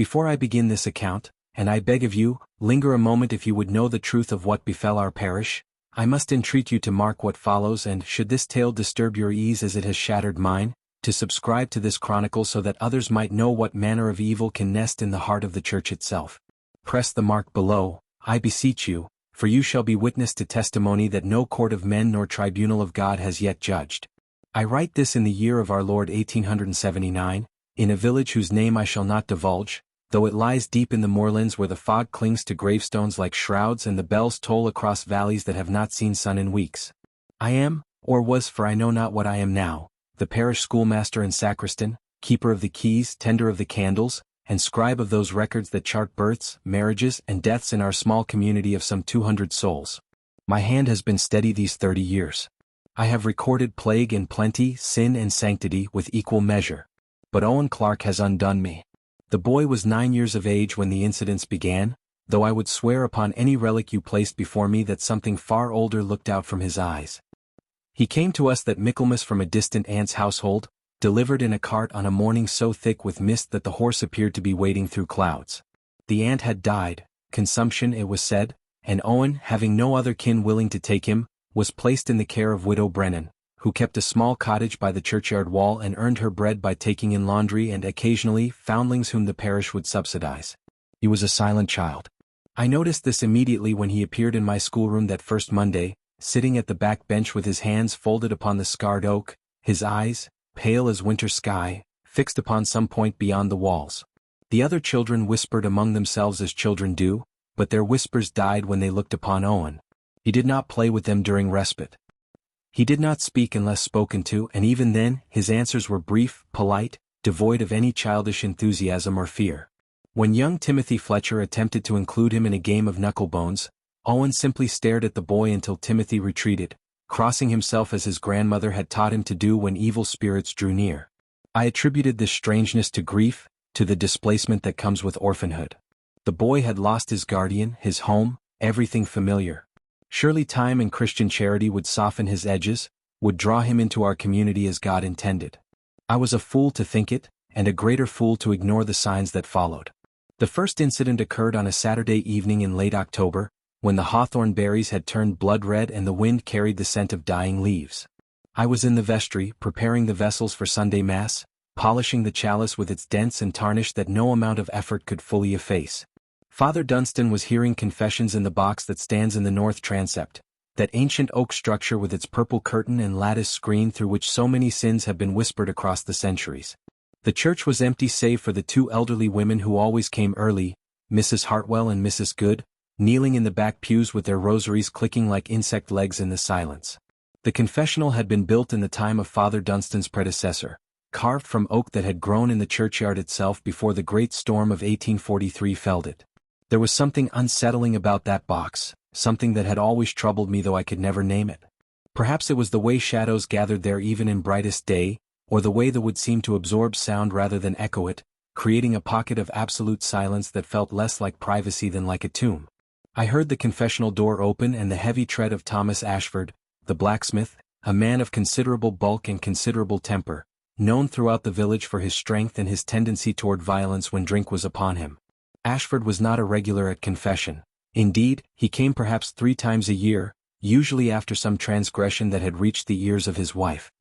Before I begin this account, and I beg of you, linger a moment if you would know the truth of what befell our parish, I must entreat you to mark what follows, and should this tale disturb your ease as it has shattered mine, to subscribe to this chronicle so that others might know what manner of evil can nest in the heart of the Church itself. Press the mark below, I beseech you, for you shall be witness to testimony that no court of men nor tribunal of God has yet judged. I write this in the year of our Lord 1879, in a village whose name I shall not divulge, though it lies deep in the moorlands where the fog clings to gravestones like shrouds and the bells toll across valleys that have not seen sun in weeks. I am, or was, for I know not what I am now, the parish schoolmaster and sacristan, keeper of the keys, tender of the candles, and scribe of those records that chart births, marriages, and deaths in our small community of some 200 souls. My hand has been steady these 30 years. I have recorded plague and plenty, sin and sanctity with equal measure. But Owen Clarke has undone me. The boy was 9 years of age when the incidents began, though I would swear upon any relic you placed before me that something far older looked out from his eyes. He came to us that Michaelmas from a distant aunt's household, delivered in a cart on a morning so thick with mist that the horse appeared to be wading through clouds. The aunt had died, consumption it was said, and Owen, having no other kin willing to take him, was placed in the care of widow Brennan, who kept a small cottage by the churchyard wall and earned her bread by taking in laundry and occasionally foundlings whom the parish would subsidize. He was a silent child. I noticed this immediately when he appeared in my schoolroom that first Monday, sitting at the back bench with his hands folded upon the scarred oak, his eyes, pale as winter sky, fixed upon some point beyond the walls. The other children whispered among themselves as children do, but their whispers died when they looked upon Owen. He did not play with them during respite. He did not speak unless spoken to, and even then, his answers were brief, polite, devoid of any childish enthusiasm or fear. When young Timothy Fletcher attempted to include him in a game of knucklebones, Owen simply stared at the boy until Timothy retreated, crossing himself as his grandmother had taught him to do when evil spirits drew near. I attributed this strangeness to grief, to the displacement that comes with orphanhood. The boy had lost his guardian, his home, everything familiar. Surely time and Christian charity would soften his edges, would draw him into our community as God intended. I was a fool to think it, and a greater fool to ignore the signs that followed. The first incident occurred on a Saturday evening in late October, when the hawthorn berries had turned blood red and the wind carried the scent of dying leaves. I was in the vestry, preparing the vessels for Sunday Mass, polishing the chalice with its dents and tarnish that no amount of effort could fully efface. Father Dunstan was hearing confessions in the box that stands in the north transept, that ancient oak structure with its purple curtain and lattice screen through which so many sins have been whispered across the centuries. The church was empty save for the two elderly women who always came early, Mrs. Hartwell and Mrs. Good, kneeling in the back pews with their rosaries clicking like insect legs in the silence. The confessional had been built in the time of Father Dunstan's predecessor, carved from oak that had grown in the churchyard itself before the great storm of 1843 felled it. There was something unsettling about that box, something that had always troubled me though I could never name it. Perhaps it was the way shadows gathered there even in brightest day, or the way the wood seemed to absorb sound rather than echo it, creating a pocket of absolute silence that felt less like privacy than like a tomb. I heard the confessional door open and the heavy tread of Thomas Ashford, the blacksmith, a man of considerable bulk and considerable temper, known throughout the village for his strength and his tendency toward violence when drink was upon him. Ashford was not a regular at confession. Indeed, he came perhaps 3 times a year, usually after some transgression that had reached the ears of his wife.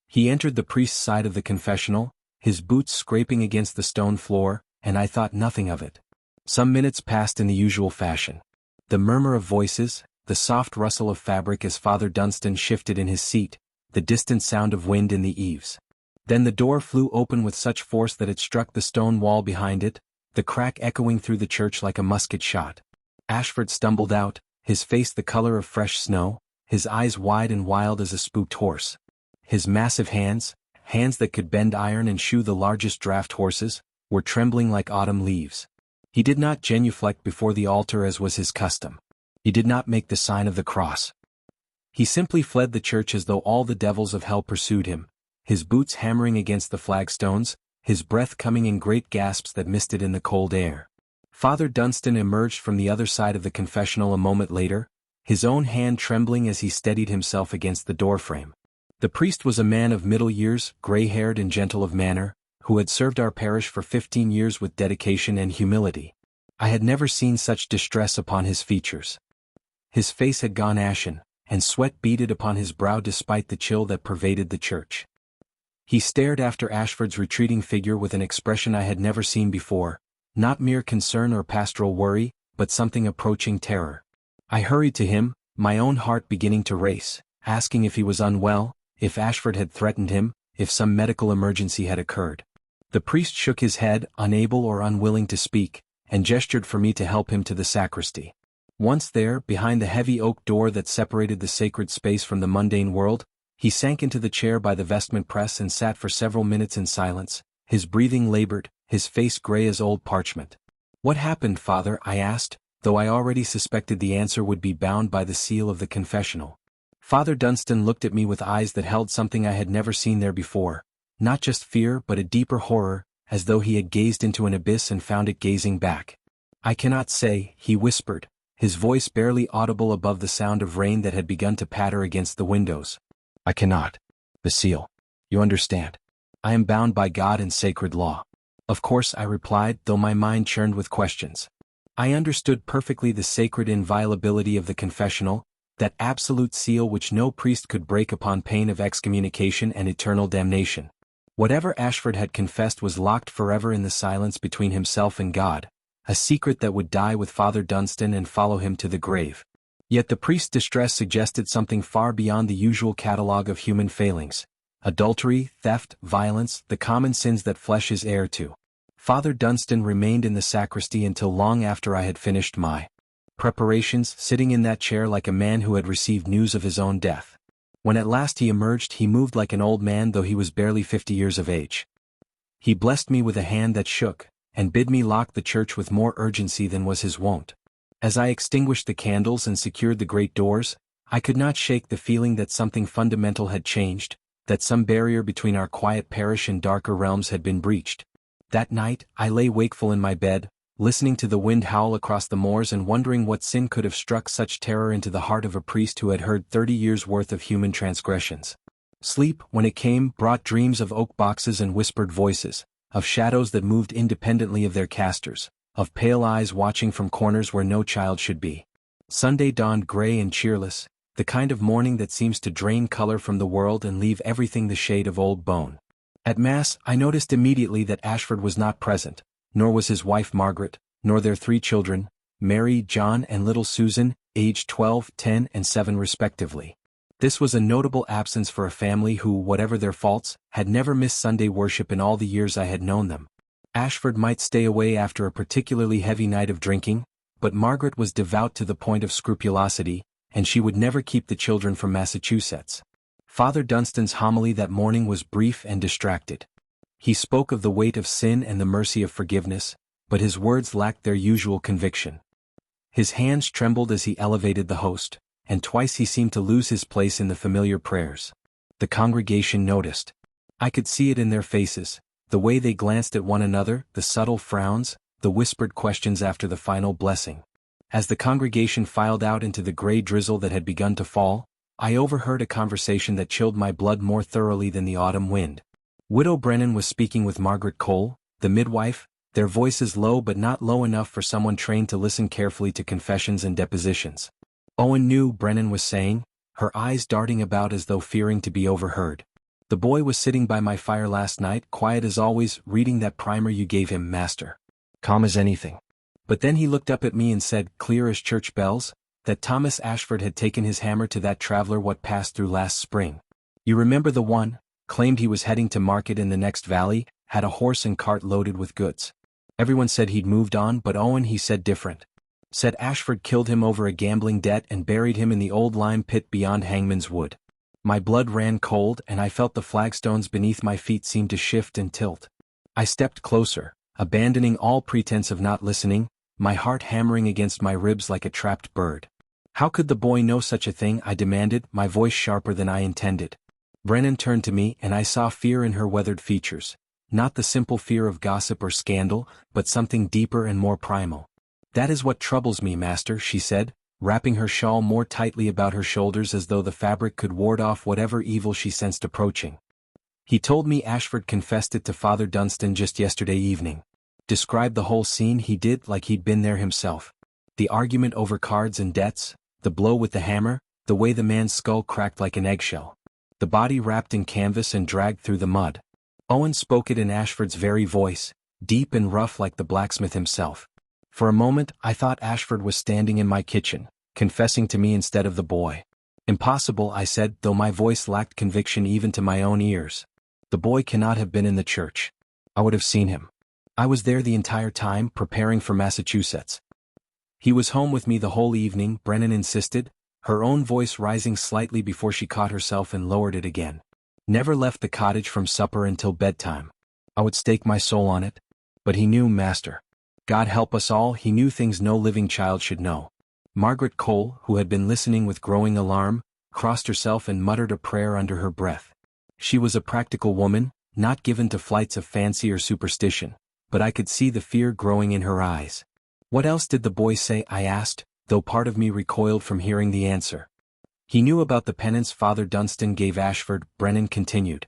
He entered the priest's side of the confessional, his boots scraping against the stone floor, and I thought nothing of it. Some minutes passed in the usual fashion. The murmur of voices, the soft rustle of fabric as Father Dunstan shifted in his seat, the distant sound of wind in the eaves. Then the door flew open with such force that it struck the stone wall behind it, the crack echoing through the church like a musket shot. Ashford stumbled out, his face the color of fresh snow, his eyes wide and wild as a spooked horse. His massive hands, hands that could bend iron and shoe the largest draft horses, were trembling like autumn leaves. He did not genuflect before the altar as was his custom. He did not make the sign of the cross. He simply fled the church as though all the devils of hell pursued him, his boots hammering against the flagstones, his breath coming in great gasps that misted in the cold air. Father Dunstan emerged from the other side of the confessional a moment later, his own hand trembling as he steadied himself against the doorframe. The priest was a man of middle years, gray-haired and gentle of manner, who had served our parish for 15 years with dedication and humility. I had never seen such distress upon his features. His face had gone ashen, and sweat beaded upon his brow despite the chill that pervaded the church. He stared after Ashford's retreating figure with an expression I had never seen before, not mere concern or pastoral worry, but something approaching terror. I hurried to him, my own heart beginning to race, asking if he was unwell, if Ashford had threatened him, if some medical emergency had occurred. The priest shook his head, unable or unwilling to speak, and gestured for me to help him to the sacristy. Once there, behind the heavy oak door that separated the sacred space from the mundane world, he sank into the chair by the vestment press and sat for several minutes in silence, his breathing labored, his face gray as old parchment. "What happened, Father?" I asked, though I already suspected the answer would be bound by the seal of the confessional. Father Dunstan looked at me with eyes that held something I had never seen there before, not just fear but a deeper horror, as though he had gazed into an abyss and found it gazing back. "I cannot say," he whispered, his voice barely audible above the sound of rain that had begun to patter against the windows. "I cannot. The seal. You understand. I am bound by God and sacred law." "Of course," I replied, though my mind churned with questions. I understood perfectly the sacred inviolability of the confessional, that absolute seal which no priest could break upon pain of excommunication and eternal damnation. Whatever Ashford had confessed was locked forever in the silence between himself and God, a secret that would die with Father Dunstan and follow him to the grave. Yet the priest's distress suggested something far beyond the usual catalogue of human failings: adultery, theft, violence, the common sins that flesh is heir to. Father Dunstan remained in the sacristy until long after I had finished my preparations, sitting in that chair like a man who had received news of his own death. When at last he emerged, he moved like an old man though he was barely 50 years of age. He blessed me with a hand that shook, and bid me lock the church with more urgency than was his wont. As I extinguished the candles and secured the great doors, I could not shake the feeling that something fundamental had changed, that some barrier between our quiet parish and darker realms had been breached. That night, I lay wakeful in my bed, listening to the wind howl across the moors and wondering what sin could have struck such terror into the heart of a priest who had heard 30 years' worth of human transgressions. Sleep, when it came, brought dreams of oak boxes and whispered voices, of shadows that moved independently of their casters, of pale eyes watching from corners where no child should be. Sunday dawned gray and cheerless, the kind of morning that seems to drain color from the world and leave everything the shade of old bone. At Mass, I noticed immediately that Ashford was not present, nor was his wife Margaret, nor their 3 children, Mary, John and little Susan, aged 12, 10 and 7 respectively. This was a notable absence for a family who, whatever their faults, had never missed Sunday worship in all the years I had known them. Ashford might stay away after a particularly heavy night of drinking, but Margaret was devout to the point of scrupulosity, and she would never keep the children from Massachusetts. Father Dunstan's homily that morning was brief and distracted. He spoke of the weight of sin and the mercy of forgiveness, but his words lacked their usual conviction. His hands trembled as he elevated the host, and twice he seemed to lose his place in the familiar prayers. The congregation noticed. I could see it in their faces, the way they glanced at one another, the subtle frowns, the whispered questions after the final blessing. As the congregation filed out into the gray drizzle that had begun to fall, I overheard a conversation that chilled my blood more thoroughly than the autumn wind. Widow Brennan was speaking with Margaret Cole, the midwife, their voices low but not low enough for someone trained to listen carefully to confessions and depositions. Owen knew, Brennan was saying, her eyes darting about as though fearing to be overheard. "The boy was sitting by my fire last night, quiet as always, reading that primer you gave him, Master. Calm as anything. But then he looked up at me and said, clear as church bells, that Thomas Ashford had taken his hammer to that traveler what passed through last spring. You remember the one, claimed he was heading to market in the next valley, had a horse and cart loaded with goods. Everyone said he'd moved on, but Owen, he said different. Said Ashford killed him over a gambling debt and buried him in the old lime pit beyond Hangman's Wood. My blood ran cold and I felt the flagstones beneath my feet seem to shift and tilt. I stepped closer, abandoning all pretense of not listening, my heart hammering against my ribs like a trapped bird. How could the boy know such a thing? I demanded, my voice sharper than I intended. Brennan turned to me and I saw fear in her weathered features, not the simple fear of gossip or scandal, but something deeper and more primal. That is what troubles me, Master, she said, wrapping her shawl more tightly about her shoulders as though the fabric could ward off whatever evil she sensed approaching. He told me Ashford confessed it to Father Dunstan just yesterday evening. Described the whole scene he did like he'd been there himself. The argument over cards and debts, the blow with the hammer, the way the man's skull cracked like an eggshell. The body wrapped in canvas and dragged through the mud. Owen spoke it in Ashford's very voice, deep and rough like the blacksmith himself. For a moment I thought Ashford was standing in my kitchen, confessing to me instead of the boy. Impossible, I said, though my voice lacked conviction even to my own ears. The boy cannot have been in the church. I would have seen him. I was there the entire time, preparing for Massachusetts. He was home with me the whole evening, Brennan insisted, her own voice rising slightly before she caught herself and lowered it again. Never left the cottage from supper until bedtime. I would stake my soul on it. But he knew, Master. God help us all, he knew things no living child should know. Margaret Cole, who had been listening with growing alarm, crossed herself and muttered a prayer under her breath. She was a practical woman, not given to flights of fancy or superstition, but I could see the fear growing in her eyes. What else did the boy say? I asked, though part of me recoiled from hearing the answer. He knew about the penance Father Dunstan gave Ashford, Brennan continued.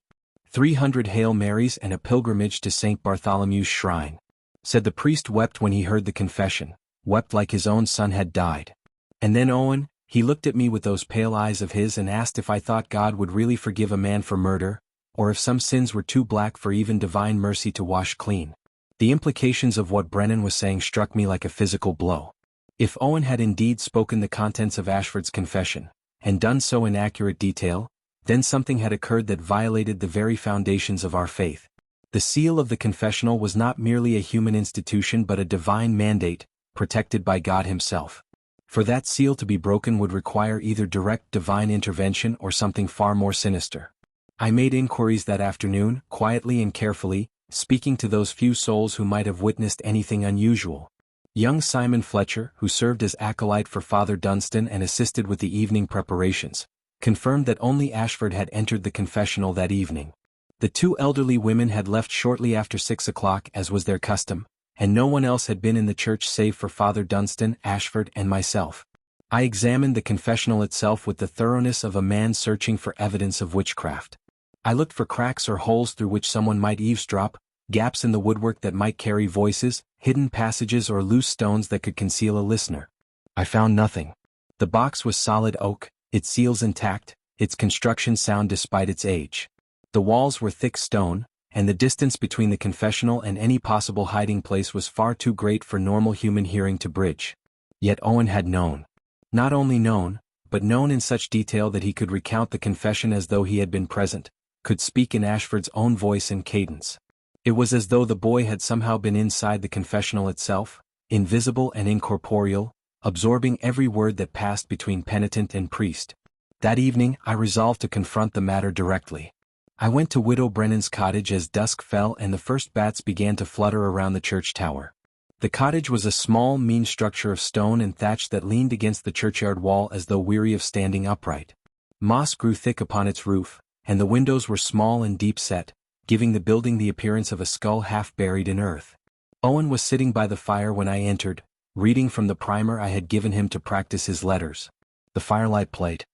300 Hail Marys and a pilgrimage to St. Bartholomew's shrine. Said the priest wept when he heard the confession, wept like his own son had died. And then Owen, he looked at me with those pale eyes of his and asked if I thought God would really forgive a man for murder, or if some sins were too black for even divine mercy to wash clean. The implications of what Brennan was saying struck me like a physical blow. If Owen had indeed spoken the contents of Ashford's confession, and done so in accurate detail, then something had occurred that violated the very foundations of our faith. The seal of the confessional was not merely a human institution but a divine mandate, protected by God himself. For that seal to be broken would require either direct divine intervention or something far more sinister. I made inquiries that afternoon, quietly and carefully, speaking to those few souls who might have witnessed anything unusual. Young Simon Fletcher, who served as acolyte for Father Dunstan and assisted with the evening preparations, confirmed that only Ashford had entered the confessional that evening. The two elderly women had left shortly after 6 o'clock as was their custom, and no one else had been in the church save for Father Dunstan, Ashford, and myself. I examined the confessional itself with the thoroughness of a man searching for evidence of witchcraft. I looked for cracks or holes through which someone might eavesdrop, gaps in the woodwork that might carry voices, hidden passages or loose stones that could conceal a listener. I found nothing. The box was solid oak, its seals intact, its construction sound despite its age. The walls were thick stone, and the distance between the confessional and any possible hiding place was far too great for normal human hearing to bridge. Yet Owen had known. Not only known, but known in such detail that he could recount the confession as though he had been present, could speak in Ashford's own voice and cadence. It was as though the boy had somehow been inside the confessional itself, invisible and incorporeal, absorbing every word that passed between penitent and priest. That evening I resolved to confront the matter directly. I went to Widow Brennan's cottage as dusk fell and the first bats began to flutter around the church tower. The cottage was a small, mean structure of stone and thatch that leaned against the churchyard wall as though weary of standing upright. Moss grew thick upon its roof, and the windows were small and deep-set, giving the building the appearance of a skull half buried in earth. Owen was sitting by the fire when I entered, reading from the primer I had given him to practice his letters. The firelight played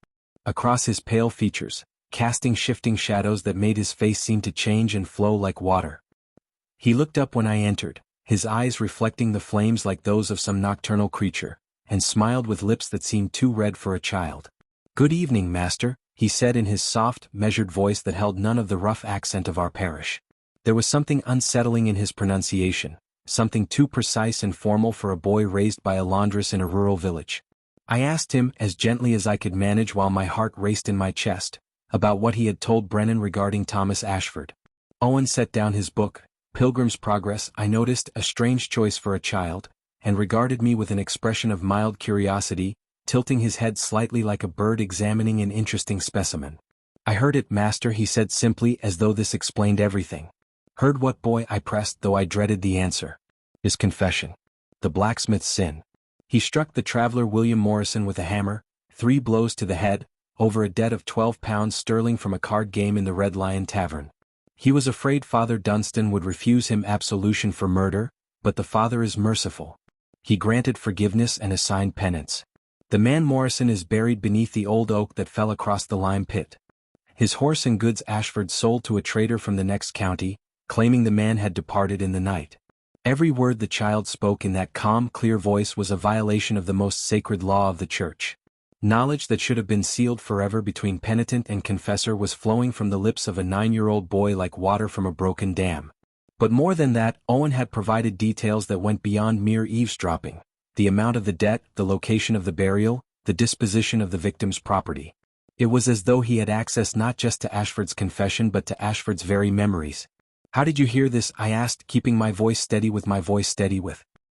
across his pale features, casting shifting shadows that made his face seem to change and flow like water. He looked up when I entered, his eyes reflecting the flames like those of some nocturnal creature, and smiled with lips that seemed too red for a child. "Good evening, Master," he said in his soft, measured voice that held none of the rough accent of our parish. There was something unsettling in his pronunciation, something too precise and formal for a boy raised by a laundress in a rural village. I asked him, as gently as I could manage while my heart raced in my chest, about what he had told Brennan regarding Thomas Ashford. Owen set down his book, Pilgrim's Progress, I noticed, a strange choice for a child, and regarded me with an expression of mild curiosity, tilting his head slightly like a bird examining an interesting specimen. "I heard it, Master," he said simply, as though this explained everything. "Heard what, boy?" I pressed, though I dreaded the answer. "His confession. The blacksmith's sin." He struck the traveller William Morrison with a hammer, 3 blows to the head, over a debt of £12 sterling from a card game in the Red Lion Tavern. He was afraid Father Dunstan would refuse him absolution for murder, but the Father is merciful. He granted forgiveness and assigned penance. The man Morrison is buried beneath the old oak that fell across the lime pit. His horse and goods Ashford sold to a trader from the next county, claiming the man had departed in the night. Every word the child spoke in that calm, clear voice was a violation of the most sacred law of the church. Knowledge that should have been sealed forever between penitent and confessor was flowing from the lips of a 9-year-old boy like water from a broken dam. But more than that, Owen had provided details that went beyond mere eavesdropping: the amount of the debt, the location of the burial, the disposition of the victim's property. It was as though he had access not just to Ashford's confession but to Ashford's very memories. "How did you hear this?" I asked, keeping my voice steady with